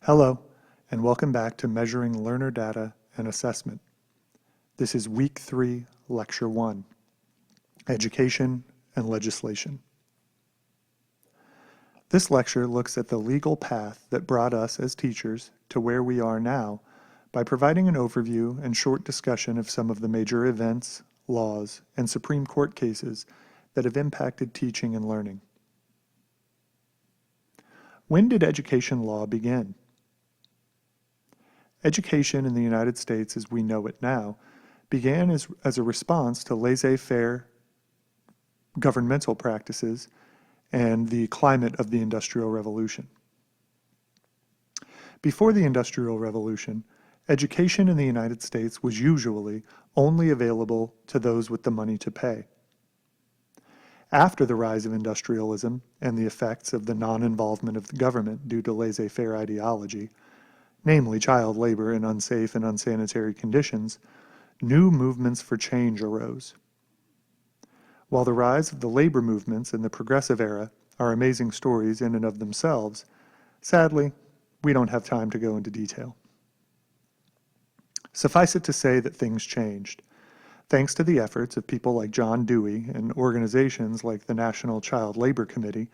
Hello, and welcome back to Measuring Learner Data and Assessment. This is Week 3, Lecture 1, Education and Legislation. This lecture looks at the legal path that brought us as teachers to where we are now by providing an overview and short discussion of some of the major events, laws, and Supreme Court cases that have impacted teaching and learning. When did education law begin? Education in the United States as we know it now began as a response to laissez-faire governmental practices and the climate of the Industrial Revolution. Before the Industrial Revolution, education in the United States was usually only available to those with the money to pay. After the rise of industrialism and the effects of the non-involvement of the government due to laissez-faire ideology, namely child labor in unsafe and unsanitary conditions, new movements for change arose. While the rise of the labor movements in the progressive era are amazing stories in and of themselves, sadly, we don't have time to go into detail. Suffice it to say that things changed. Thanks to the efforts of people like John Dewey and organizations like the National Child Labor Committee,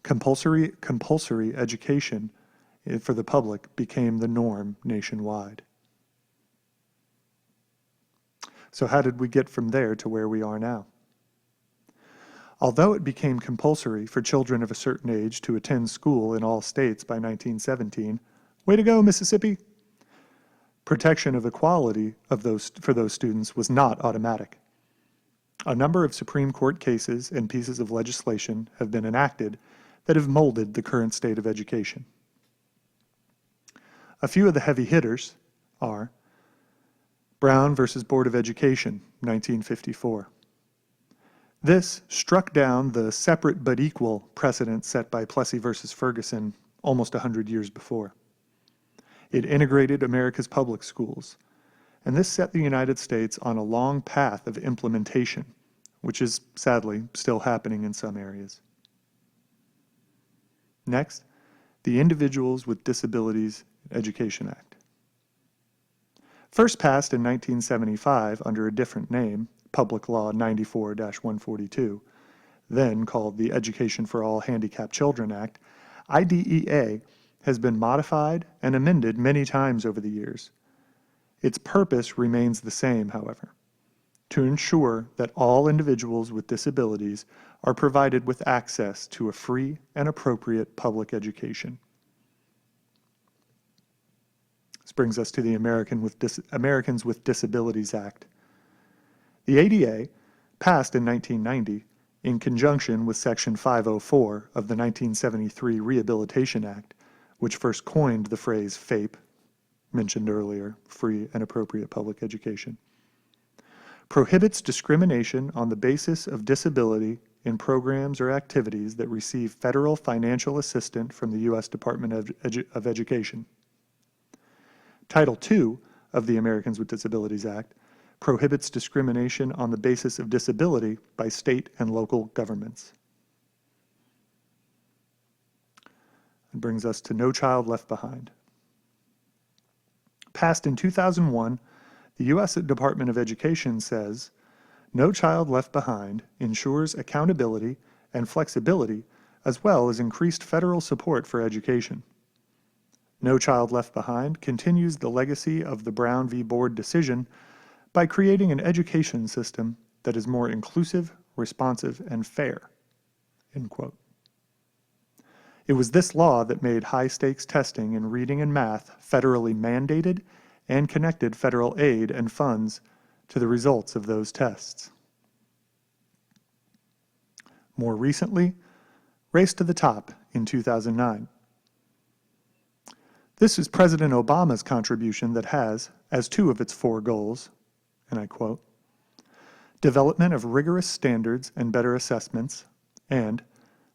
compulsory education for the public became the norm nationwide. So how did we get from there to where we are now? Although it became compulsory for children of a certain age to attend school in all states by 1917, way to go, Mississippi! Protection of equality for those students was not automatic. A number of Supreme Court cases and pieces of legislation have been enacted that have molded the current state of education. A few of the heavy hitters are Brown versus Board of Education, 1954. This struck down the separate but equal precedent set by Plessy versus Ferguson almost 100 years before. It integrated America's public schools, and this set the United States on a long path of implementation, which is sadly still happening in some areas. Next, the Individuals with Disabilities Education Act. First passed in 1975 under a different name, Public Law 94-142, then called the Education for All Handicapped Children Act, IDEA has been modified and amended many times over the years. Its purpose remains the same, however, to ensure that all individuals with disabilities are provided with access to a free and appropriate public education. This brings us to the Americans with Disabilities Act. The ADA, passed in 1990 in conjunction with Section 504 of the 1973 Rehabilitation Act, which first coined the phrase FAPE, mentioned earlier, free and appropriate public education, prohibits discrimination on the basis of disability in programs or activities that receive federal financial assistance from the U.S. Department of Education. Title II of the Americans with Disabilities Act prohibits discrimination on the basis of disability by state and local governments. It brings us to No Child Left Behind. Passed in 2001, the U.S. Department of Education says, No Child Left Behind ensures accountability and flexibility as well as increased federal support for education. No Child Left Behind continues the legacy of the Brown v. Board decision by creating an education system that is more inclusive, responsive, and fair, end quote. It was this law that made high-stakes testing in reading and math federally mandated and connected federal aid and funds to the results of those tests. More recently, Race to the Top in 2009. This is President Obama's contribution that has, as two of its 4 goals, and I quote, development of rigorous standards and better assessments, and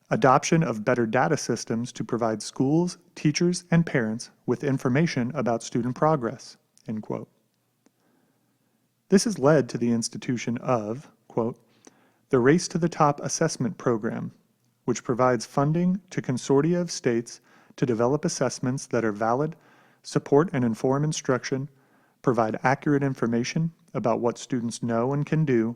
adoption of better data systems to provide schools, teachers, and parents with information about student progress, end quote. This has led to the institution of, quote, the Race to the Top assessment program, which provides funding to consortia of states to develop assessments that are valid, support and inform instruction, provide accurate information about what students know and can do,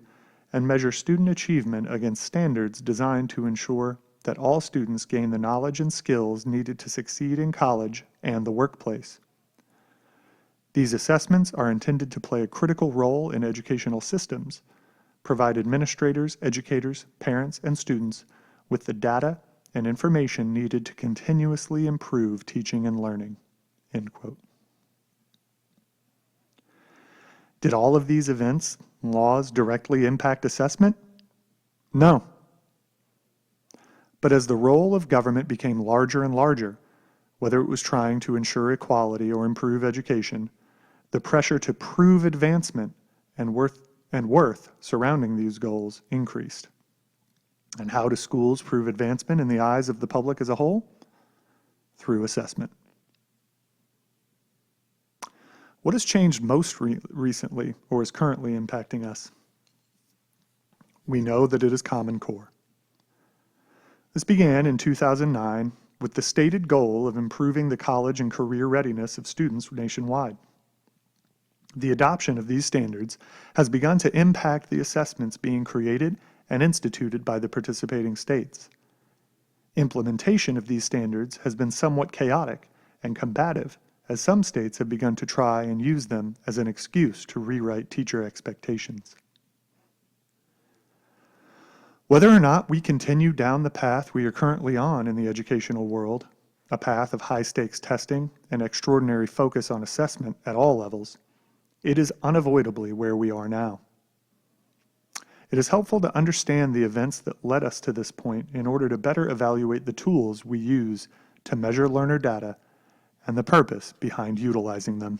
and measure student achievement against standards designed to ensure that all students gain the knowledge and skills needed to succeed in college and the workplace. These assessments are intended to play a critical role in educational systems, provide administrators, educators, parents, and students with the data and information needed to continuously improve teaching and learning." End quote. Did all of these events and laws directly impact assessment? No. But as the role of government became larger and larger, whether it was trying to ensure equality or improve education, the pressure to prove advancement and worth surrounding these goals increased. And how do schools prove advancement in the eyes of the public as a whole? Through assessment. What has changed most recently or is currently impacting us? We know that it is Common Core. This began in 2009 with the stated goal of improving the college and career readiness of students nationwide. The adoption of these standards has begun to impact the assessments being created and instituted by the participating states. Implementation of these standards has been somewhat chaotic and combative, as some states have begun to try and use them as an excuse to rewrite teacher expectations. Whether or not we continue down the path we are currently on in the educational world, a path of high-stakes testing and extraordinary focus on assessment at all levels, it is unavoidably where we are now. It is helpful to understand the events that led us to this point in order to better evaluate the tools we use to measure learner data and the purpose behind utilizing them.